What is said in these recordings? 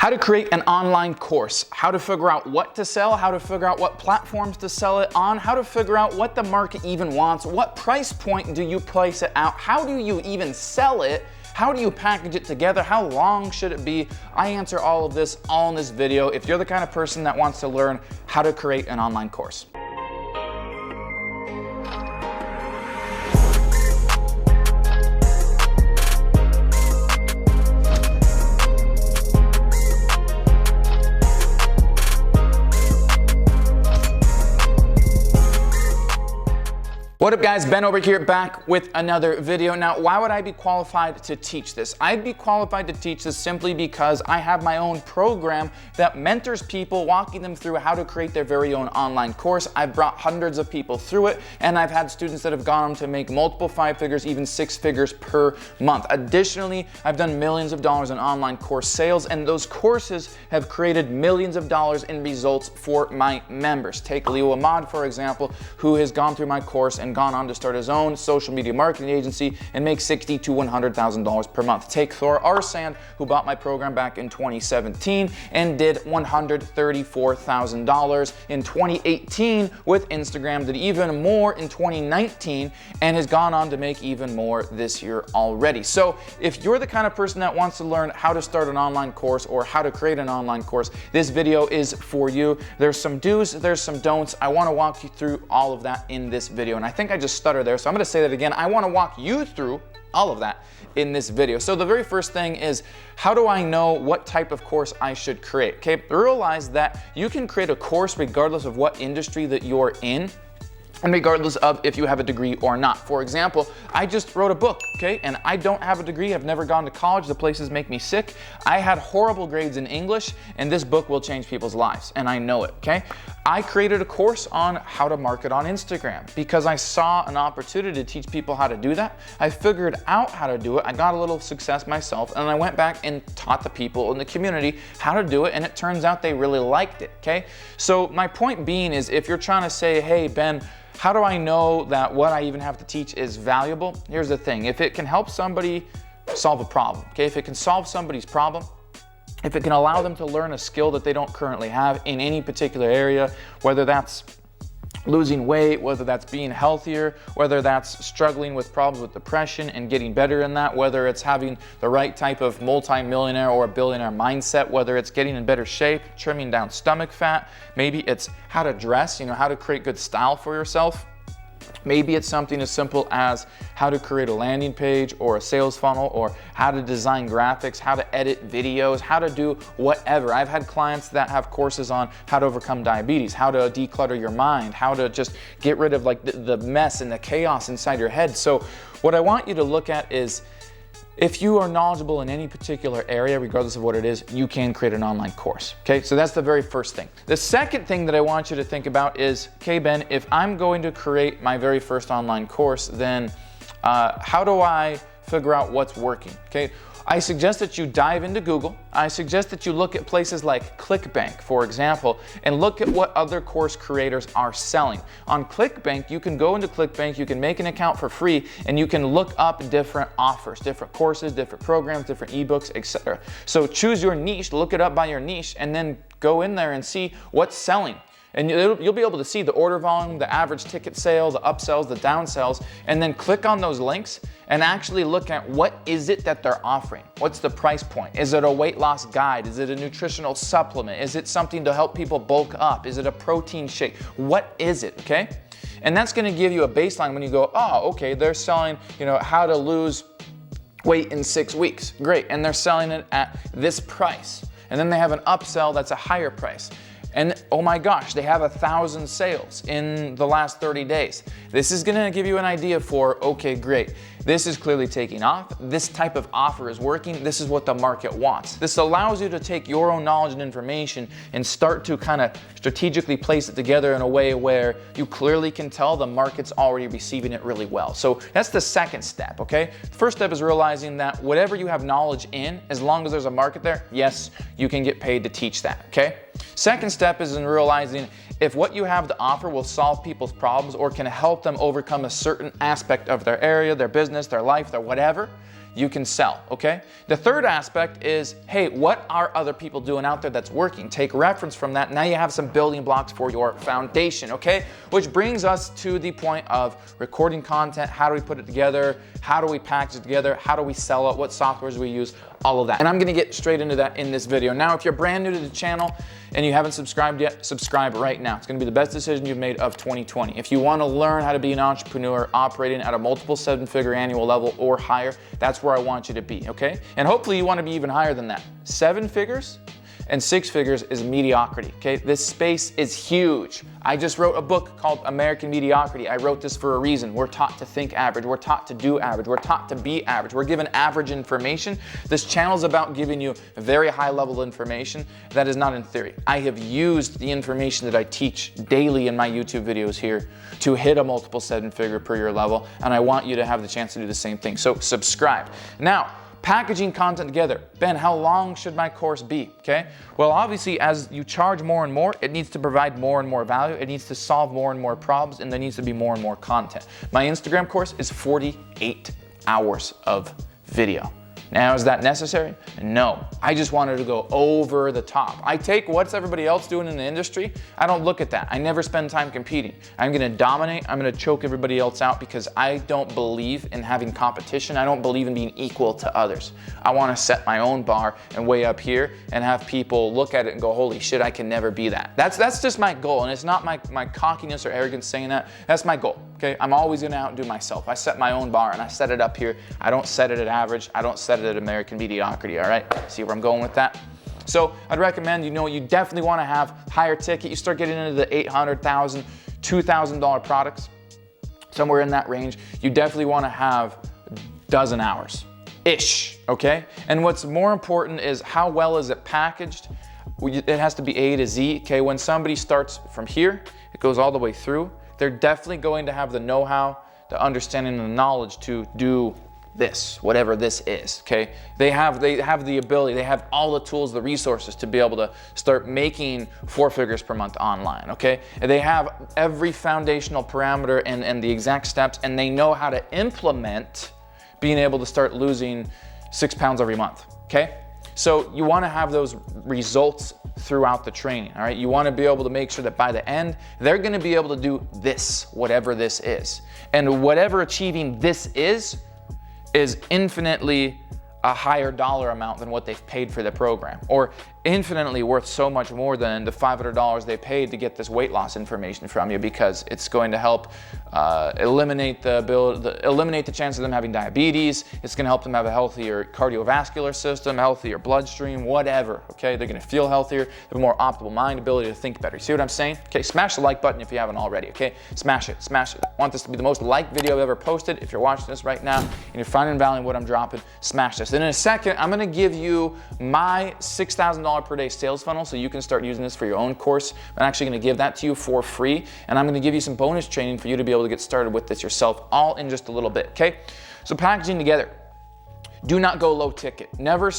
How to create an online course, how to figure out what to sell, how to figure out what platforms to sell it on, how to figure out what the market even wants, what price point do you place it out, how do you even sell it, how do you package it together, how long should it be? I answer all of this all in this video if you're the kind of person that wants to learn how to create an online course. What up guys, Ben Oberg here, back with another video. Now, why would I be qualified to teach this? I'd be qualified to teach this simply because I have my own program that mentors people, walking them through how to create their very own online course. I've brought hundreds of people through it, and I've had students that have gone on to make multiple 5 figures, even 6 figures per month. Additionally, I've done millions of dollars in online course sales, and those courses have created millions of dollars in results for my members. Take Leo Ahmad, for example, who has gone through my course and gone on to start his own social media marketing agency and make $60,000 to $100,000 per month. Take Thor Arsand, who bought my program back in 2017 and did $134,000 in 2018 with Instagram, did even more in 2019, and has gone on to make even more this year already. So if you're the kind of person that wants to learn how to start an online course or how to create an online course, this video is for you. There's some do's, there's some don'ts. I want to walk you through all of that in this video, and I think I just stuttered there, so I'm going to say that again. I want to walk you through all of that in this video. So the very first thing is, how do I know what type of course I should create? Okay, realize that you can create a course regardless of what industry that you're in, and regardless of if you have a degree or not. For example, I just wrote a book, okay? And I don't have a degree, I've never gone to college, the places make me sick. I had horrible grades in English, and this book will change people's lives, and I know it, okay? I created a course on how to market on Instagram because I saw an opportunity to teach people how to do that. I figured out how to do it, I got a little success myself, and I went back and taught the people in the community how to do it, and it turns out they really liked it, okay? So my point being is, if you're trying to say, hey, Ben, how do I know that what I even have to teach is valuable? Here's the thing. If it can help somebody solve a problem, okay? If it can solve somebody's problem, if it can allow them to learn a skill that they don't currently have in any particular area, whether that's losing weight, whether that's being healthier, whether that's struggling with problems with depression and getting better in that, whether it's having the right type of multi-millionaire or a billionaire mindset, whether it's getting in better shape, trimming down stomach fat, maybe it's how to dress, how to create good style for yourself. Maybe it's something as simple as how to create a landing page or a sales funnel, or how to design graphics, how to edit videos, how to do whatever. I've had clients that have courses on how to overcome diabetes, how to declutter your mind, how to just get rid of like the mess and the chaos inside your head. So what I want you to look at is, if you are knowledgeable in any particular area, regardless of what it is, you can create an online course, okay? So that's the very first thing. The second thing that I want you to think about is, okay, Ben, if I'm going to create my very first online course, then how do I figure out what's working, okay? I suggest that you dive into Google. I suggest that you look at places like ClickBank, for example, and look at what other course creators are selling. On ClickBank, you can go into ClickBank, you can make an account for free, and you can look up different offers, different courses, different programs, different ebooks, etc. So choose your niche, look it up by your niche, and then go in there and see what's selling. And you'll be able to see the order volume, the average ticket sale, the upsells, the downsells, and then click on those links and actually look at what is it that they're offering. What's the price point? Is it a weight loss guide? Is it a nutritional supplement? Is it something to help people bulk up? Is it a protein shake? What is it, okay? And that's gonna give you a baseline when you go, oh, okay, they're selling, how to lose weight in 6 weeks. Great, and they're selling it at this price. And then they have an upsell that's a higher price. And oh my gosh, they have 1,000 sales in the last 30 days. This is gonna give you an idea for, okay, great. This is clearly taking off. This type of offer is working. This is what the market wants. This allows you to take your own knowledge and information and start to kind of strategically place it together in a way where you clearly can tell the market's already receiving it really well. So that's the second step, okay? The first step is realizing that whatever you have knowledge in, as long as there's a market there, yes, you can get paid to teach that, okay? Second step is in realizing if what you have to offer will solve people's problems or can help them overcome a certain aspect of their area, their business, their life, their whatever, you can sell, okay? The third aspect is, hey, what are other people doing out there that's working? Take reference from that. Now you have some building blocks for your foundation, okay? Which brings us to the point of recording content. How do we put it together? How do we package it together? How do we sell it? What softwares do we use? All of that. And I'm gonna get straight into that in this video. Now, if you're brand new to the channel and you haven't subscribed yet, subscribe right now. It's gonna be the best decision you've made of 2020. If you wanna learn how to be an entrepreneur operating at a multiple seven-figure annual level or higher, that's where I want you to be, okay? And hopefully you wanna be even higher than that. 7 figures and 6 figures is mediocrity, okay? This space is huge. I just wrote a book called American Mediocrity. I wrote this for a reason. We're taught to think average. We're taught to do average. We're taught to be average. We're given average information. This channel is about giving you a very high level information that is not in theory. I have used the information that I teach daily in my YouTube videos here to hit a multiple 7-figure per year level, and I want you to have the chance to do the same thing. So subscribe. Now, packaging content together. Ben, how long should my course be? Okay. Well, obviously, as you charge more and more, it needs to provide more and more value. It needs to solve more and more problems, and there needs to be more and more content. My Instagram course is 48 hours of video. Now, is that necessary? No. I just wanted to go over the top. I take what's everybody else doing in the industry. I don't look at that. I never spend time competing. I'm gonna dominate. I'm gonna choke everybody else out because I don't believe in having competition. I don't believe in being equal to others. I wanna set my own bar and way up here and have people look at it and go, holy shit, I can never be that. That's just my goal, and it's not my cockiness or arrogance saying that. That's my goal, okay? I'm always gonna outdo myself. I set my own bar and I set it up here. I don't set it at average. I don't set it at American mediocrity, all right? See where I'm going with that? So I'd recommend, you definitely want to have higher ticket. You start getting into the $800,000, $2,000 products, somewhere in that range. You definitely want to have a dozen hours-ish, okay? And what's more important is how well is it packaged? It has to be A to Z, okay? When somebody starts from here, it goes all the way through. They're definitely going to have the know-how, the understanding, and the knowledge to do this, whatever this is, okay? They have the ability, they have all the tools, the resources to be able to start making 4 figures per month online, okay? And they have every foundational parameter and the exact steps, and they know how to implement being able to start losing 6 pounds every month, okay? So you want to have those results throughout the training, all right? You want to be able to make sure that by the end, they're going to be able to do this, whatever this is. And whatever achieving this is infinitely a higher dollar amount than what they've paid for the program, or infinitely worth so much more than the $500 they paid to get this weight loss information from you, because it's going to help eliminate the chance of them having diabetes. It's going to help them have a healthier cardiovascular system, healthier bloodstream, whatever, okay? They're going to feel healthier, have a more optimal mind, ability to think better. You see what I'm saying? Okay, smash the like button if you haven't already, okay? Smash it, smash it. I want this to be the most liked video I've ever posted. If you're watching this right now and you're finding value in what I'm dropping, smash this. And in a second, I'm going to give you my $6,000 per day sales funnel so you can start using this for your own course. I'm actually going to give that to you for free, and I'm going to give you some bonus training for you to be able to get started with this yourself, all in just a little bit, okay? So packaging together. Do not go low ticket. Never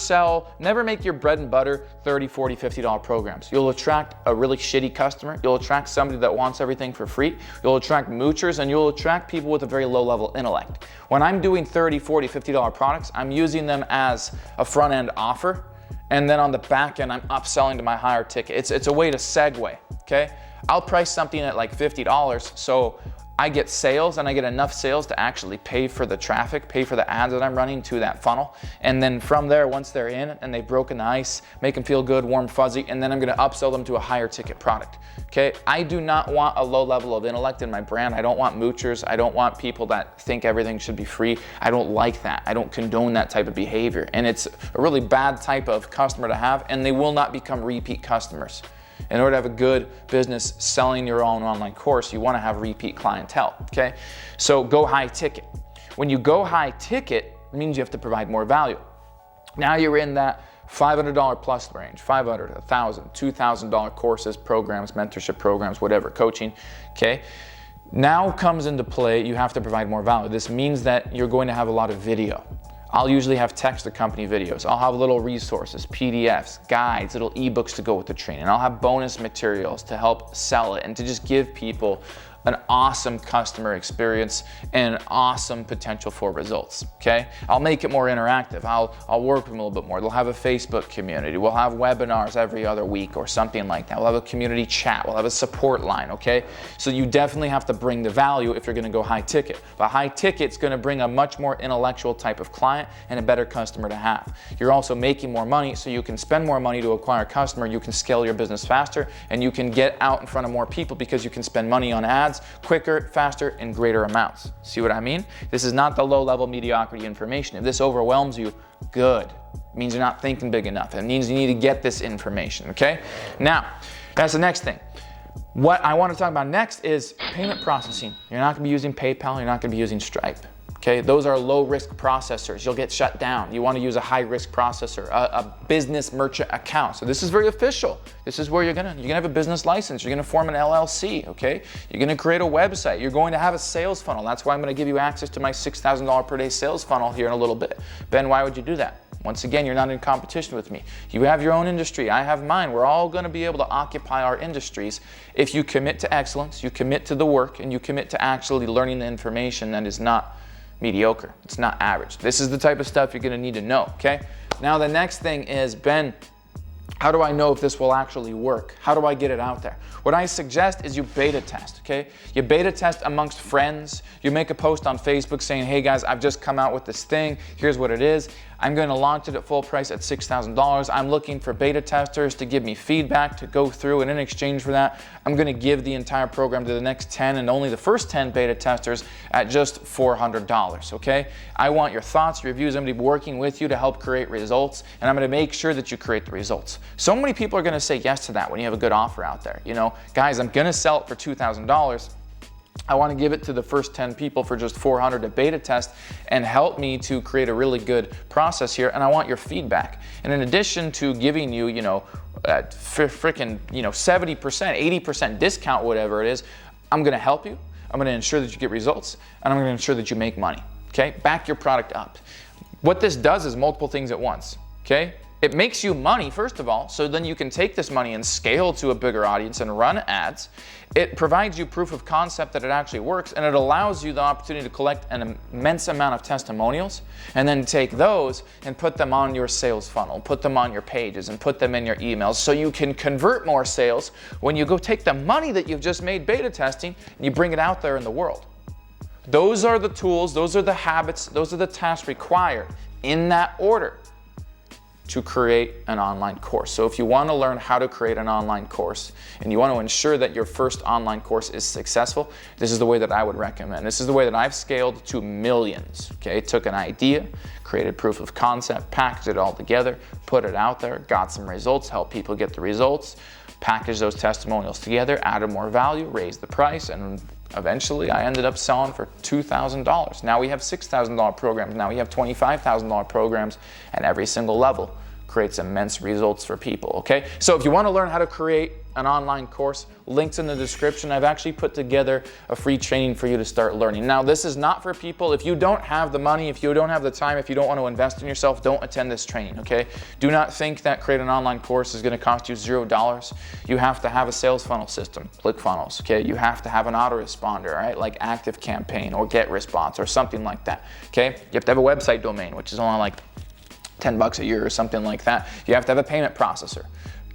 make your bread and butter $30, $40, $50 programs. You'll attract a really shitty customer. You'll attract somebody that wants everything for free. You'll attract moochers, and you'll attract people with a very low level intellect. When I'm doing $30, $40, $50 products, I'm using them as a front end offer, and then on the back end, I'm upselling to my higher ticket. It's a way to segue, okay? I'll price something at like $50, so I get sales, and I get enough sales to actually pay for the traffic, pay for the ads that I'm running to that funnel. And then from there, once they're in and they've broken the ice, make them feel good, warm, fuzzy, and then I'm gonna upsell them to a higher ticket product, okay? I do not want a low level of intellect in my brand. I don't want moochers. I don't want people that think everything should be free. I don't like that. I don't condone that type of behavior. And it's a really bad type of customer to have, and they will not become repeat customers. In order to have a good business selling your own online course, you want to have repeat clientele, okay? So go high ticket. When you go high ticket, it means you have to provide more value. Now you're in that $500 plus range, $500, $1,000, $2,000 courses, programs, mentorship programs, whatever, coaching, okay? Now comes into play, you have to provide more value. This means that you're going to have a lot of video. I'll usually have text accompany videos. I'll have little resources, PDFs, guides, little ebooks to go with the training. I'll have bonus materials to help sell it and to just give people an awesome customer experience and an awesome potential for results, okay? I'll make it more interactive. I'll work with them a little bit more. They'll have a Facebook community. We'll have webinars every other week or something like that. We'll have a community chat. We'll have a support line, okay? So you definitely have to bring the value if you're gonna go high ticket. But high ticket's gonna bring a much more intellectual type of client and a better customer to have. You're also making more money, so you can spend more money to acquire a customer, you can scale your business faster, and you can get out in front of more people because you can spend money on ads quicker, faster, and greater amounts. See what I mean? This is not the low-level mediocrity information. If this overwhelms you, good. It means you're not thinking big enough. It means you need to get this information, okay? Now, that's the next thing. What I want to talk about next is payment processing. You're not going to be using PayPal. You're not going to be using Stripe. Okay, those are low-risk processors. You'll get shut down. You want to use a high-risk processor, a business merchant account. So this is very official. This is where you're gonna have a business license. You're gonna form an LLC. Okay, you're gonna create a website. You're going to have a sales funnel. That's why I'm gonna give you access to my $6,000 per day sales funnel here in a little bit. Ben, why would you do that? Once again, you're not in competition with me. You have your own industry. I have mine. We're all going to be able to occupy our industries if you commit to excellence, you commit to the work, and you commit to actually learning the information that is not mediocre. It's not average. This is the type of stuff you're going to need to know, okay? Now, the next thing is, Ben, how do I know if this will actually work? How do I get it out there? What I suggest is you beta test, okay? You beta test amongst friends. You make a post on Facebook saying, hey guys, I've just come out with this thing. Here's what it is. I'm going to launch it at full price at $6,000. I'm looking for beta testers to give me feedback to go through, and in exchange for that, I'm going to give the entire program to the next 10 and only the first 10 beta testers at just $400, okay? I want your thoughts, your reviews. I'm going to be working with you to help create results, and I'm going to make sure that you create the results. So many people are going to say yes to that when you have a good offer out there. You know, guys, I'm going to sell it for $2,000. I want to give it to the first 10 people for just $400 to beta test and help me to create a really good process here. And I want your feedback. And in addition to giving you, freaking, 70%, 80% discount, whatever it is, I'm going to help you. I'm going to ensure that you get results, and I'm going to ensure that you make money. Okay? Back your product up. What this does is multiple things at once. Okay? It makes you money, first of all, so then you can take this money and scale to a bigger audience and run ads. It provides you proof of concept that it actually works, and it allows you the opportunity to collect an immense amount of testimonials and then take those and put them on your sales funnel, put them on your pages, and put them in your emails so you can convert more sales when you go take the money that you've just made beta testing and you bring it out there in the world. Those are the tools, those are the habits, those are the tasks required in that order to create an online course. So if you want to learn how to create an online course and you want to ensure that your first online course is successful, this is the way that I would recommend. This is the way that I've scaled to millions. Okay, took an idea, created proof of concept, packaged it all together, put it out there, got some results, helped people get the results, packaged those testimonials together, added more value, raised the price, and eventually I ended up selling for $2,000. Now we have $6,000 programs. Now we have $25,000 programs, and every single level creates immense results for people, okay? So if you want to learn how to create an online course, links in the description. I've actually put together a free training for you to start learning. Now, this is not for people, if you don't have the money, if you don't have the time, if you don't want to invest in yourself, don't attend this training, okay? Do not think that create an online course is going to cost you $0. You have to have a sales funnel system, ClickFunnels, okay? You have to have an autoresponder, right? Like ActiveCampaign or GetResponse or something like that, okay? You have to have a website domain, which is only like $10 a year or something like that. You have to have a payment processor.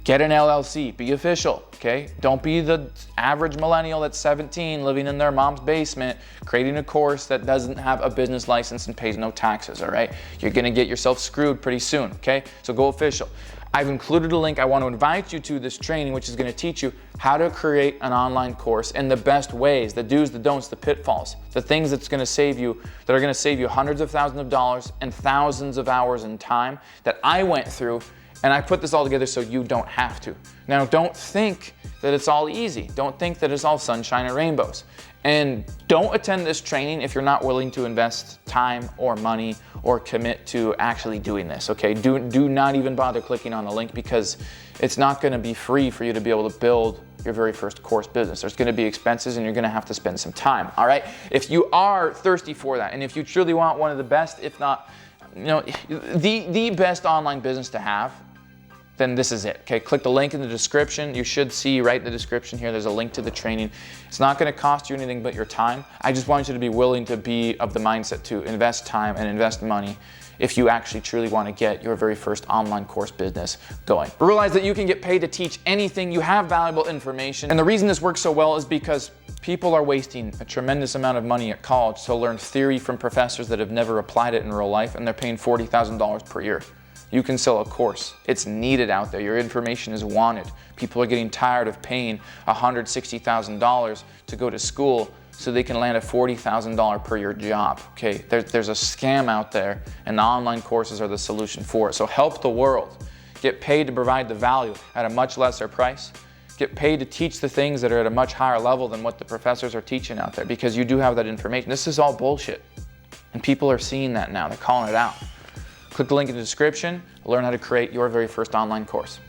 Get an LLC, be official, okay? Don't be the average millennial that's 17 living in their mom's basement creating a course that doesn't have a business license and pays no taxes, all right? You're gonna get yourself screwed pretty soon, okay? So go official. I've included a link. I want to invite you to this training, which is going to teach you how to create an online course in the best ways, the do's, the don'ts, the pitfalls, the things that are going to save you hundreds of thousands of dollars and thousands of hours in time that I went through, and I put this all together so you don't have to. Now, don't think that it's all easy. Don't think that it's all sunshine and rainbows. And don't attend this training if you're not willing to invest time or money or commit to actually doing this, okay? Do not even bother clicking on the link because it's not gonna be free for you to be able to build your very first course business. There's gonna be expenses and you're gonna have to spend some time, all right? If you are thirsty for that and if you truly want one of the best, if not, the best online business to have, then this is it. Okay, click the link in the description. You should see right in the description here, there's a link to the training. It's not gonna cost you anything but your time. I just want you to be willing to be of the mindset to invest time and invest money if you actually truly want to get your very first online course business going. Realize that you can get paid to teach anything. You have valuable information. And the reason this works so well is because people are wasting a tremendous amount of money at college to learn theory from professors that have never applied it in real life, and they're paying $40,000 per year. You can sell a course. It's needed out there. Your information is wanted. People are getting tired of paying $160,000 to go to school so they can land a $40,000 per year job. Okay, there's a scam out there, and the online courses are the solution for it. So help the world. Get paid to provide the value at a much lesser price. Get paid to teach the things that are at a much higher level than what the professors are teaching out there, because you do have that information. This is all bullshit, and people are seeing that now. They're calling it out. Click the link in the description. Learn how to create your very first online course.